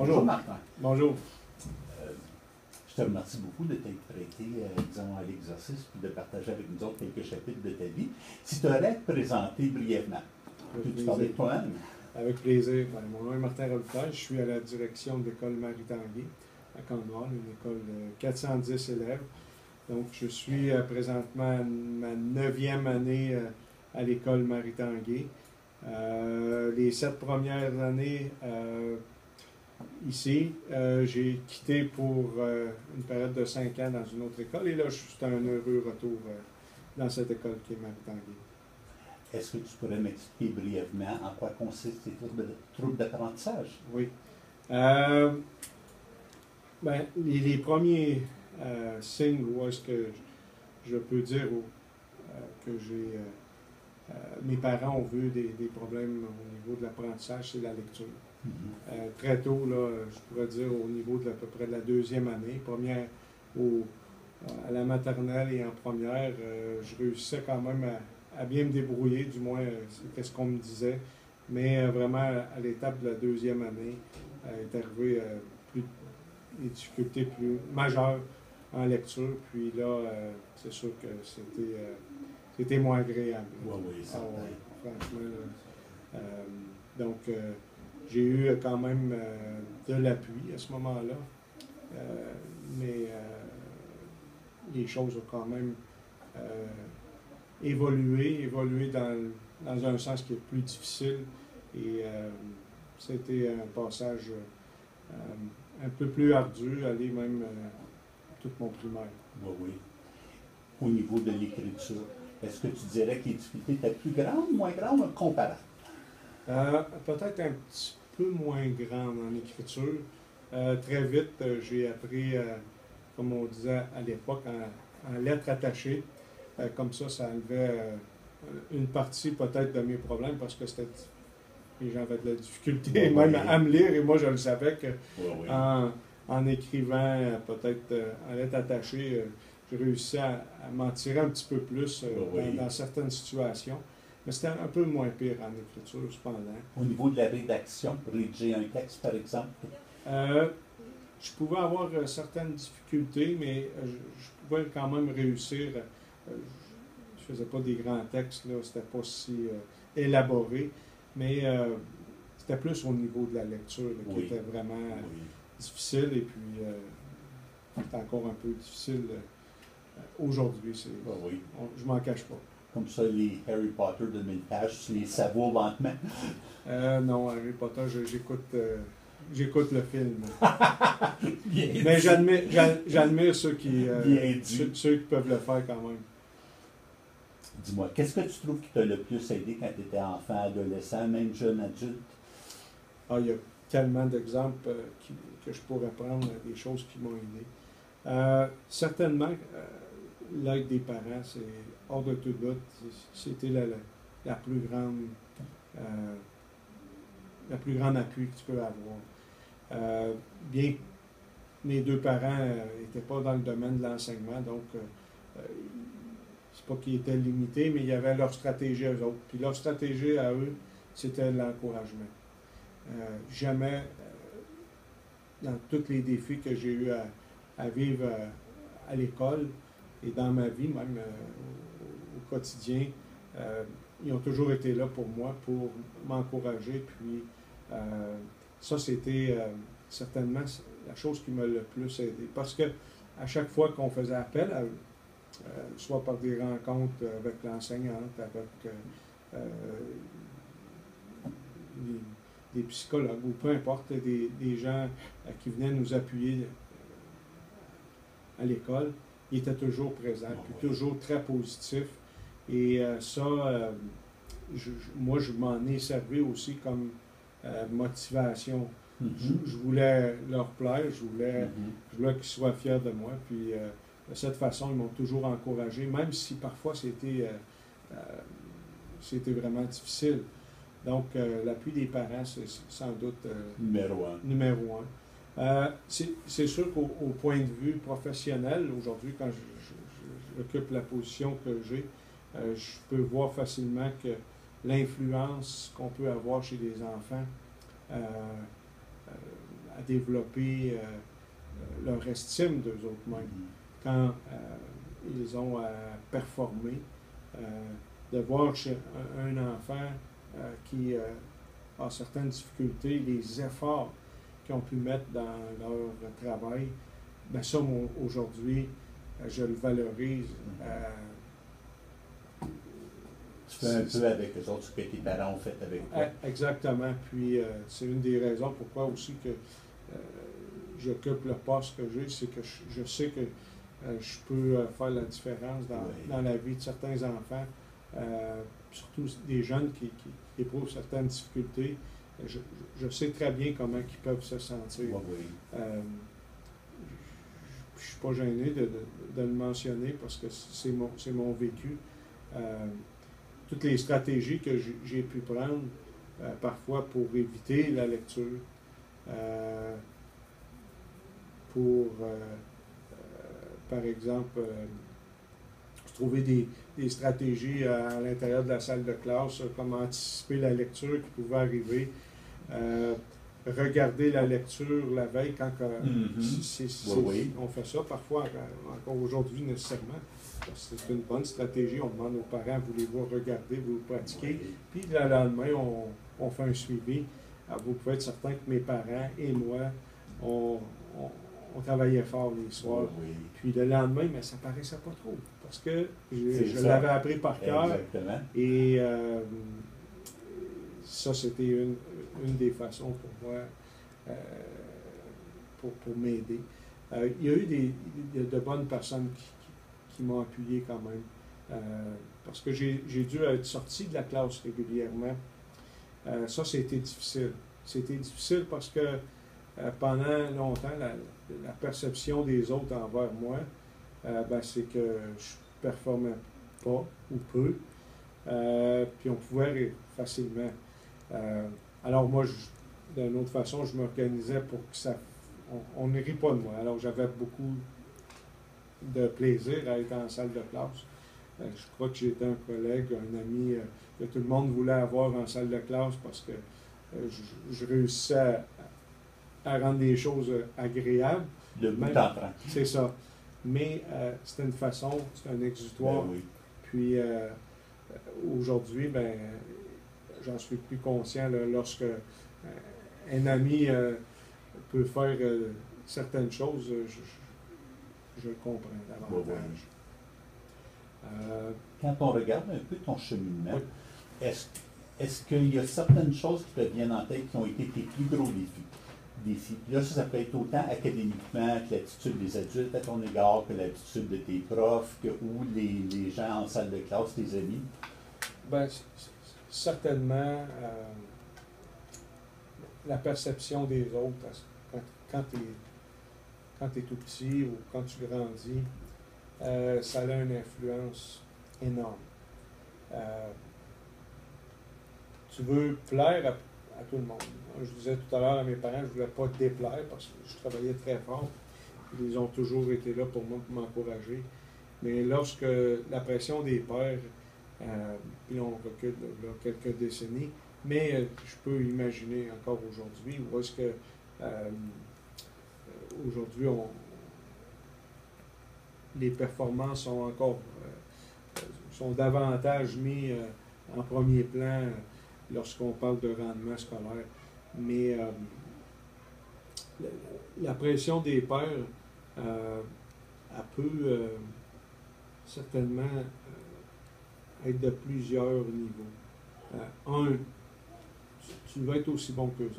Bonjour Martin. Bonjour. Je te remercie beaucoup de t'être prêté, disons, à l'exercice et de partager avec nous autres quelques chapitres de ta vie. Si tu aurais à te présenter brièvement, peux-tu parler de toi-même? Avec plaisir. Ben, mon nom est Martin Robitaille. Je suis à la direction de l'école Marie-Tanguay à Cornwall, une école de 410 élèves. Donc, je suis présentement à ma 9e année à l'école Marie-Tanguay. Les 7 premières années ici, j'ai quitté pour une période de 5 ans dans une autre école et là, je suis un heureux retour dans cette école qui est Marie-Tanguay. Est-ce que tu pourrais m'expliquer brièvement en quoi consistent ces troubles d'apprentissage? Oui. Ben, les premiers signes où est-ce que je peux dire que j'ai mes parents ont vu des problèmes au niveau de l'apprentissage, c'est la lecture. Très tôt, là, je pourrais dire au niveau de à peu près de la 2e année, à la maternelle et en première, je réussissais quand même à bien me débrouiller, du moins c'est ce qu'on me disait. Mais vraiment, à l'étape de la 2e année, est arrivé des difficultés plus majeures en lecture. Puis là, c'est sûr que c'était moins agréable. Oui, ça franchement. Donc, j'ai eu quand même de l'appui à ce moment-là. Mais les choses ont quand même évolué dans un sens qui est plus difficile. Et c'était un passage un peu plus ardu, aller même tout mon primaire. Oui, oui. Au niveau de l'écriture, est-ce que tu dirais que les difficultés étaient plus grandes, moins grandes ou comparables? Peut-être un petit peu moins grande en écriture. Très vite, j'ai appris, comme on disait à l'époque, en lettres attachées. Comme ça enlevait une partie peut-être de mes problèmes parce que les gens avaient de la difficulté même à me lire et moi je le savais que en écrivant peut-être en lettres attachées, je réussissais à m'en tirer un petit peu plus dans certaines situations. Mais c'était un peu moins pire en écriture, cependant. Au niveau de la rédaction, rédiger un texte, par exemple? Je pouvais avoir certaines difficultés, mais je pouvais quand même réussir. Je ne faisais pas des grands textes, là, c'était pas si élaboré, mais c'était plus au niveau de la lecture là, qui était vraiment difficile, et puis c'est encore un peu difficile aujourd'hui. Je m'en cache pas. Comme ça, les Harry Potter de 1000 pages, tu les savoures lentement? Non, Harry Potter, j'écoute le film. Mais j'admire ceux qui peuvent le faire quand même. Dis-moi, qu'est-ce que tu trouves qui t'a le plus aidé quand tu étais enfant, adolescent, même jeune adulte? Il y a tellement d'exemples que je pourrais prendre, des choses qui m'ont aidé. Certainement, l'aide des parents, c'est hors de tout doute, c'était la plus grande appui que tu peux avoir. Bien que mes 2 parents n'étaient pas dans le domaine de l'enseignement, donc c'est pas qu'ils étaient limités, mais il y avait leur stratégie à eux autres. Puis leur stratégie à eux, c'était l'encouragement. Jamais, dans tous les défis que j'ai eu à vivre à l'école et dans ma vie, même au quotidien, ils ont toujours été là pour moi, pour m'encourager. Puis ça, c'était certainement la chose qui m'a le plus aidé. Parce que à chaque fois qu'on faisait appel à eux, soit par des rencontres avec l'enseignante, avec des psychologues, ou peu importe, des gens qui venaient nous appuyer à l'école, ils étaient toujours présents, puis toujours très positifs. Et ça, moi, je m'en ai servi aussi comme motivation. Je voulais leur plaire, je voulais qu'ils soient fiers de moi. Puis de cette façon, ils m'ont toujours encouragé, même si parfois c'était vraiment difficile. Donc, l'appui des parents, c'est sans doute numéro un. C'est sûr qu'au point de vue professionnel, aujourd'hui, quand j'occupe la position que j'ai, je peux voir facilement que l'influence qu'on peut avoir chez les enfants à développer leur estime d'eux autres mêmes. Quand ils ont à performer, de voir chez un enfant qui a certaines difficultés, les efforts qu'ils ont pu mettre dans leur travail, bien ça, aujourd'hui, je le valorise. Tu fais un peu avec les autres ce que tes parents ont fait avec toi. Exactement. Puis c'est une des raisons pourquoi aussi que j'occupe le poste que j'ai, c'est que je sais que je peux faire la différence dans la vie de certains enfants, surtout des jeunes qui éprouvent certaines difficultés. Je sais très bien comment ils peuvent se sentir. Je ne suis pas gêné de le mentionner parce que c'est mon vécu. Toutes les stratégies que j'ai pu prendre, parfois pour éviter la lecture, par exemple, trouver des stratégies à l'intérieur de la salle de classe, comment anticiper la lecture qui pouvait arriver, regarder la lecture la veille quand on fait ça, parfois encore aujourd'hui nécessairement. C'est une bonne stratégie. On demande aux parents, voulez-vous regarder, vous pratiquer. Puis le lendemain, on fait un suivi. Alors, vous pouvez être certain que mes parents et moi, on travaillait fort les soirs. Puis le lendemain, mais ça ne paraissait pas trop. Parce que je l'avais appris par cœur. Exactement. Et ça, c'était une des façons pour moi pour m'aider. Il y a eu de bonnes personnes qui m'ont appuyé quand même. Parce que j'ai dû être sorti de la classe régulièrement. Ça, c'était difficile. C'était difficile parce que pendant longtemps, la perception des autres envers moi, c'est que je ne performais pas ou peu. Puis on pouvait rire facilement. Alors moi, d'une autre façon, je m'organisais pour que on ne rit pas de moi. Alors j'avais beaucoup de plaisir à être en salle de classe. Je crois que j'étais un collègue, un ami que tout le monde voulait avoir en salle de classe parce que je réussissais à rendre les choses agréables. Le bout en train. C'est ça. Mais c'était une façon, c'était un exutoire. Ben oui. Puis aujourd'hui, j'en suis plus conscient là, lorsque un ami peut faire certaines choses, je le comprends davantage. Quand on regarde un peu ton cheminement, oui. Est-ce qu'il y a certaines choses qui te viennent en tête qui ont été tes plus gros défis? Là, ça peut être autant académiquement que l'attitude des adultes à ton égard, que l'attitude de tes profs, ou les gens en salle de classe, tes amis. Certainement, la perception des autres, quand tu es tout petit ou quand tu grandis, ça a une influence énorme. Tu veux plaire à tout le monde. Je disais tout à l'heure à mes parents, je ne voulais pas déplaire parce que je travaillais très fort. Ils ont toujours été là pour moi, pour m'encourager. Mais lorsque la pression des pères, puis on recule là, quelques décennies, mais je peux imaginer encore aujourd'hui où est-ce que aujourd'hui les performances sont encore sont davantage mis en premier plan lorsqu'on parle de rendement scolaire. Mais la pression des pairs, elle peut certainement être de plusieurs niveaux. Tu vas être aussi bon qu'eux autres.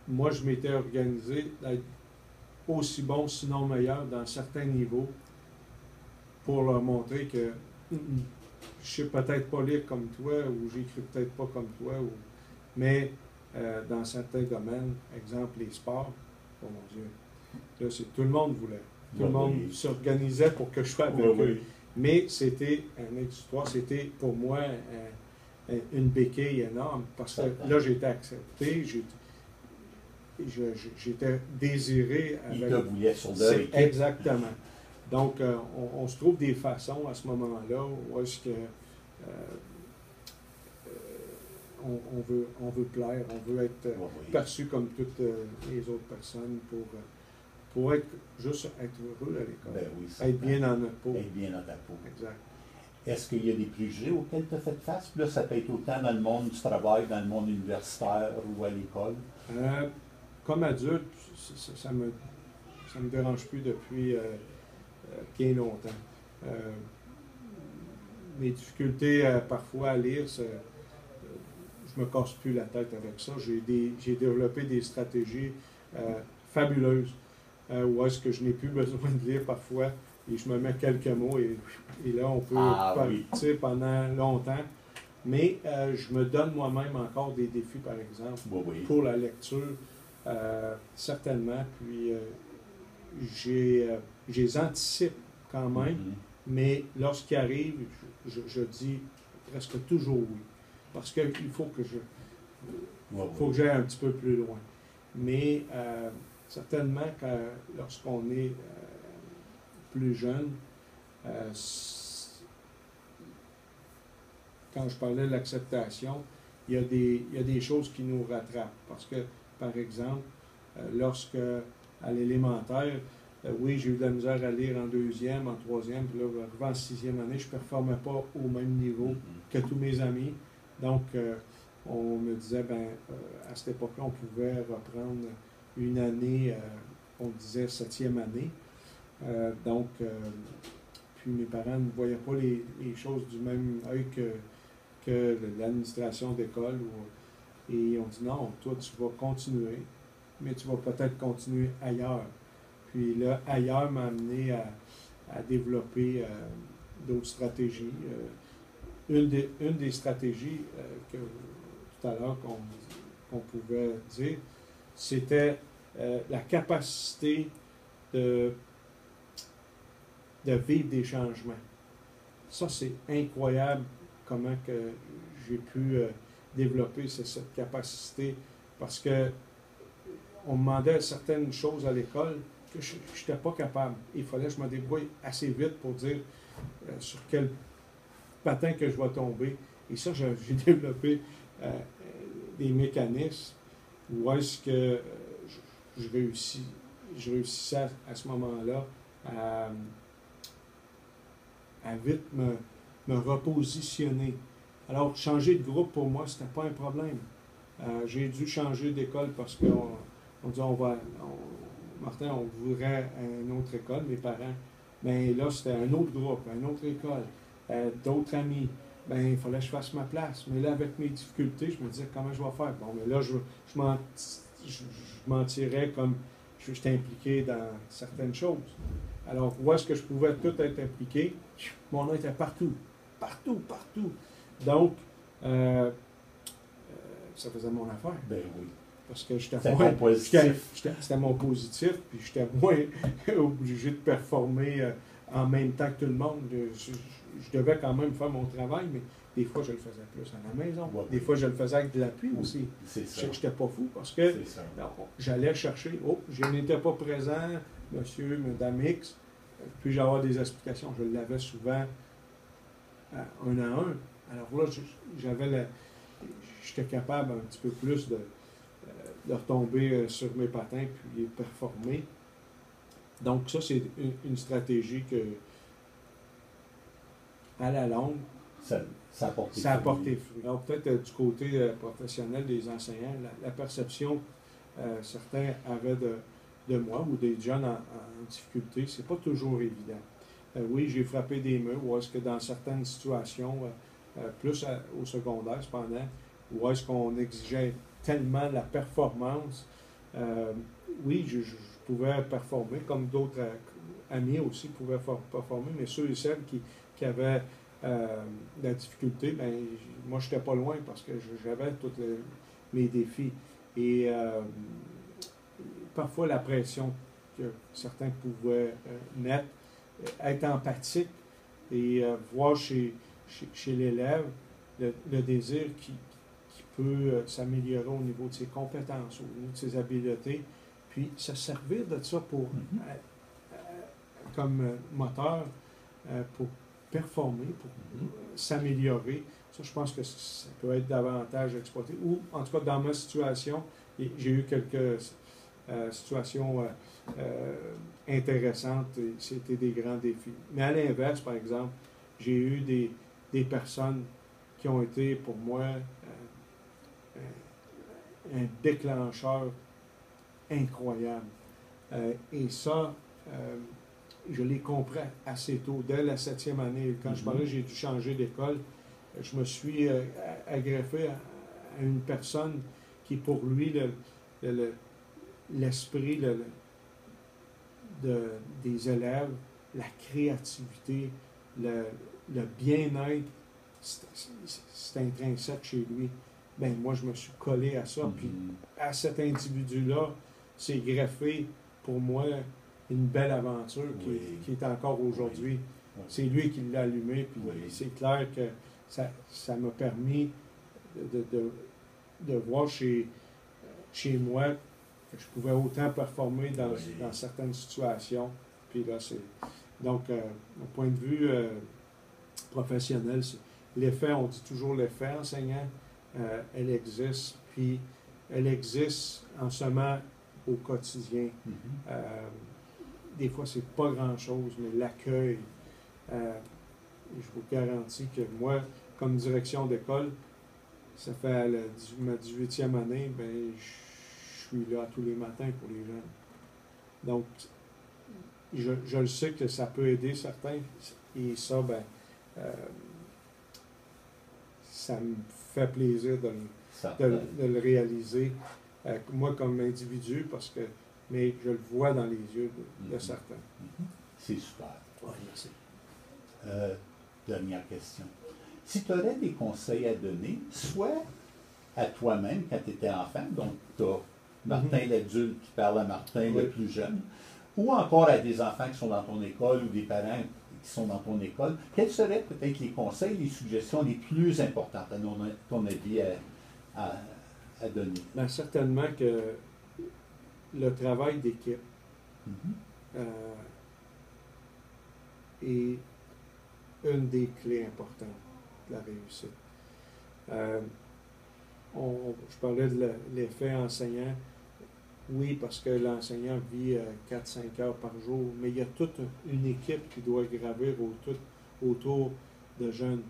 Moi, je m'étais organisé d'être aussi bon, sinon meilleur, dans certains niveaux, pour leur montrer que je sais peut-être pas lire comme toi, ou j'écris peut-être pas comme toi, mais dans certains domaines, exemple les sports, oh mon Dieu, là, tout le monde voulait. Tout le monde s'organisait pour que je sois avec eux. Mais c'était un exutoire, c'était pour moi une béquille énorme, parce que là, j'étais accepté, j'étais désiré. Ils te voulaient sur leur équipe. Exactement. Donc, on se trouve des façons à ce moment-là où est-ce que on veut plaire, on veut être Oui. perçu comme toutes les autres personnes pour être juste être heureux à l'école. Ben oui, Être bien dans notre peau. Être bien dans ta peau. Exact. Est-ce qu'il y a des préjugés auxquels tu as fait face? Puis là, ça peut être autant dans le monde du travail, dans le monde universitaire ou à l'école. Comme adulte, ça me dérange plus depuis bien longtemps. Mes difficultés parfois à lire, je me casse plus la tête avec ça. J'ai développé des stratégies fabuleuses où est-ce que je n'ai plus besoin de lire parfois et je me mets quelques mots et là on peut partir pendant longtemps. Mais je me donne moi-même encore des défis, par exemple, pour la lecture, certainement. Puis j'ai anticipe quand même, mais lorsqu'il arrive, je dis presque toujours oui. Parce qu'il faut que faut que j'aille un petit peu plus loin. Mais certainement que lorsqu'on est plus jeune, quand je parlais de l'acceptation, il y a des choses qui nous rattrapent. Parce que, par exemple, lorsque à l'élémentaire, oui, j'ai eu de la misère à lire en deuxième, en troisième, puis là, arrivé en sixième année, je ne performais pas au même niveau que tous mes amis. Donc, on me disait, à cette époque-là, on pouvait reprendre une année, on disait septième année. Puis mes parents ne voyaient pas les choses du même œil que l'administration d'école. Et on dit, non, toi, tu vas continuer, mais tu vas peut-être continuer ailleurs. Puis là, ailleurs m'a amené à développer d'autres stratégies. Une des stratégies que tout à l'heure qu'on pouvait dire, c'était la capacité de vivre des changements. Ça, c'est incroyable comment que j'ai pu développer cette capacité parce que on me demandait certaines choses à l'école que je n'étais pas capable. Il fallait que je me débrouille assez vite pour dire sur quel patin que je vais tomber. Et ça, j'ai développé des mécanismes où est-ce que je réussissais à ce moment-là à vite me repositionner. Alors, changer de groupe, pour moi, c'était pas un problème. J'ai dû changer d'école parce qu'on dit, Martin, on voudrait une autre école, mes parents. Mais là, c'était un autre groupe, une autre école, d'autres amis. Il fallait que je fasse ma place. Mais là, avec mes difficultés, je me disais, comment je vais faire? Bon, mais là, je m'en tirais comme j'étais impliqué dans certaines choses. Alors, où est-ce que je pouvais tout être impliqué? Mon nom était partout. Partout. Donc, ça faisait mon affaire. Ben oui. Parce que c'était mon positif, puis j'étais moins obligé de performer en même temps que tout le monde. Je devais quand même faire mon travail, mais des fois, je le faisais plus à la maison. Ouais, des fois, je le faisais avec de l'appui aussi. C'est ça. Je n'étais pas fou parce que j'allais chercher. Oh, je n'étais pas présent, monsieur, madame X. Puis j'avais des explications. Je l'avais souvent un à un. Alors là, j'étais capable un petit peu plus de retomber sur mes patins puis performer. Donc ça, c'est une stratégie que, à la longue, ça a porté fruit. Alors peut-être du côté professionnel des enseignants, la perception certains avaient de moi ou des jeunes en difficulté, c'est pas toujours évident. Oui, j'ai frappé des murs, ou est-ce que dans certaines situations, plus au secondaire cependant, où est-ce qu'on exigeait tellement la performance, oui, je pouvais performer, comme d'autres amis aussi pouvaient performer, mais ceux et celles qui avaient de la difficulté, moi, je n'étais pas loin parce que j'avais tous mes défis. Et parfois, la pression que certains pouvaient mettre, être empathique et voir chez l'élève le désir qui peut s'améliorer au niveau de ses compétences, au niveau de ses habiletés, puis se servir de ça pour comme moteur pour performer, pour s'améliorer. Ça, je pense que ça peut être davantage exploité. Ou, en tout cas, dans ma situation, j'ai eu quelques situations intéressantes et c'était des grands défis. Mais à l'inverse, par exemple, j'ai eu des personnes qui ont été pour moi un déclencheur incroyable. Et ça, je l'ai compris assez tôt, dès la 7e année. Quand je parlais, j'ai dû changer d'école. Je me suis agreffé à une personne qui, pour lui, l'esprit des élèves, la créativité, le bien-être, c'est intrinsèque chez lui. Ben moi, je me suis collé à ça. Puis à cet individu-là, c'est greffé pour moi une belle aventure qui est encore aujourd'hui. Oui. C'est lui qui l'a allumé. Puis c'est clair que ça m'a permis de voir chez moi que je pouvais autant performer dans certaines situations. Puis là, c'est... Donc, au point de vue professionnel, l'effet, on dit toujours l'effet enseignant, elle existe, puis elle existe en semant au quotidien. Des fois, c'est pas grand-chose, mais l'accueil, je vous garantis que moi, comme direction d'école, ça fait ma 18e année, ben, je suis là tous les matins pour les jeunes. Donc, je le sais que ça peut aider certains, et ça, ben, ça me fait plaisir de le réaliser, moi comme individu, mais je le vois dans les yeux de certains. C'est super. Oui, merci. Dernière question. Si tu aurais des conseils à donner, soit à toi-même quand tu étais enfant, donc tu as Martin l'adulte qui parle à Martin le plus jeune, ou encore à des enfants qui sont dans ton école ou des parents qui sont dans ton école, quels seraient peut-être les conseils, les suggestions les plus importantes, à ton avis, à donner? Bien, certainement que le travail d'équipe est une des clés importantes de la réussite. Je parlais de l'effet enseignant. Oui, parce que l'enseignant vit 4-5 heures par jour, mais il y a toute une équipe qui doit gravir autour de jeunes.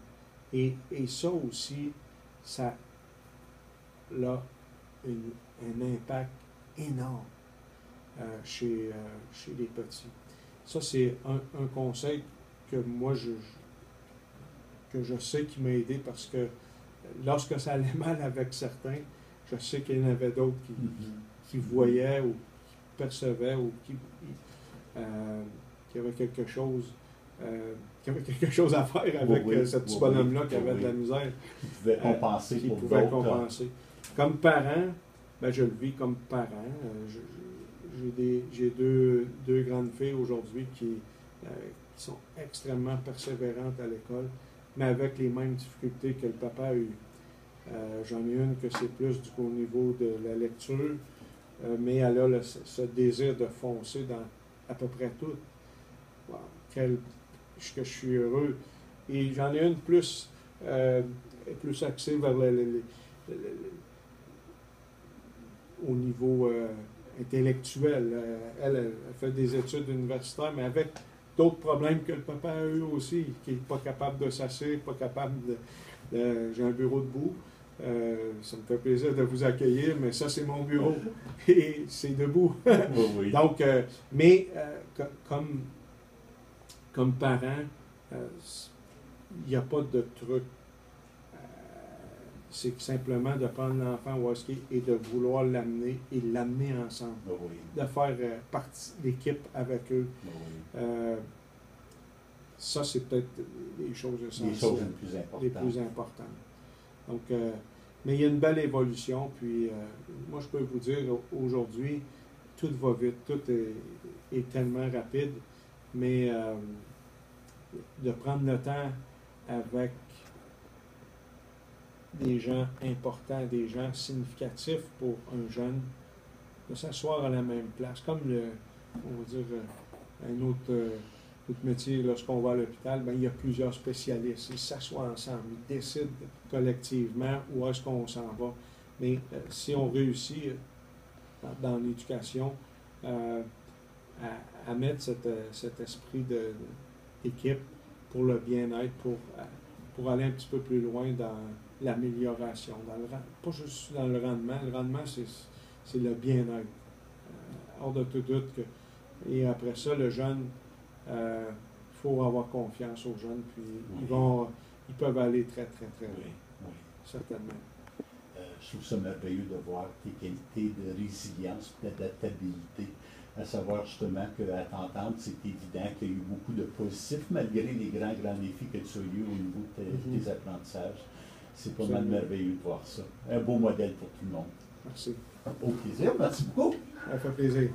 Et ça aussi, ça a un impact énorme chez les petits. Ça, c'est un conseil que moi, que je sais qui m'a aidé parce que lorsque ça allait mal avec certains, je sais qu'il y en avait d'autres qui voyaient ou qui percevaient ou qui avaient quelque chose à faire avec ce petit bonhomme-là qui avait de la misère. Qui pouvait compenser qui pouvait compenser. Comme parent, ben, je le vis comme parent. J'ai deux grandes filles aujourd'hui qui sont extrêmement persévérantes à l'école, mais avec les mêmes difficultés que le papa a eu. J'en ai une que c'est plus au niveau de la lecture, mais elle a ce désir de foncer dans à peu près tout. Wow, que je suis heureux. Et j'en ai une plus axée vers au niveau intellectuel. Elle fait des études universitaires, mais avec d'autres problèmes que le papa a eu aussi, qui n'est pas capable de s'asseoir, pas capable j'ai un bureau debout. Ça me fait plaisir de vous accueillir, mais ça, c'est mon bureau. Et c'est debout. Oui. Donc, mais comme parent, il n'y a pas de truc. C'est simplement de prendre l'enfant où est-ce qu'il est et de vouloir l'amener et l'amener ensemble. Oui. De faire partie de l'équipe avec eux. Oui. Ça, c'est peut-être les choses essentielles. Les choses les plus importantes. Donc, mais il y a une belle évolution. Puis, moi, je peux vous dire, aujourd'hui, tout va vite. Tout est tellement rapide. Mais de prendre le temps avec des gens importants, des gens significatifs pour un jeune, de s'asseoir à la même place, comme on va dire, un autre Notre métier, lorsqu'on va à l'hôpital, ben, il y a plusieurs spécialistes. Ils s'assoient ensemble, ils décident collectivement où est-ce qu'on s'en va. Mais si on réussit dans l'éducation à mettre cet esprit d'équipe pour le bien-être, pour aller un petit peu plus loin dans l'amélioration, pas juste dans le rendement, c'est le bien-être. Hors de tout doute que. Et après ça, le jeune, il faut avoir confiance aux jeunes, puis ils peuvent aller très, très, très loin. Oui. Certainement. Je trouve ça merveilleux de voir tes qualités de résilience et d'adaptabilité. À savoir justement qu'à t'entendre, c'est évident qu'il y a eu beaucoup de positifs malgré les grands défis que tu as eu au niveau de tes apprentissages. C'est pas mal merveilleux de voir ça. Un beau modèle pour tout le monde. Merci. Au plaisir, merci beaucoup. Ça fait plaisir.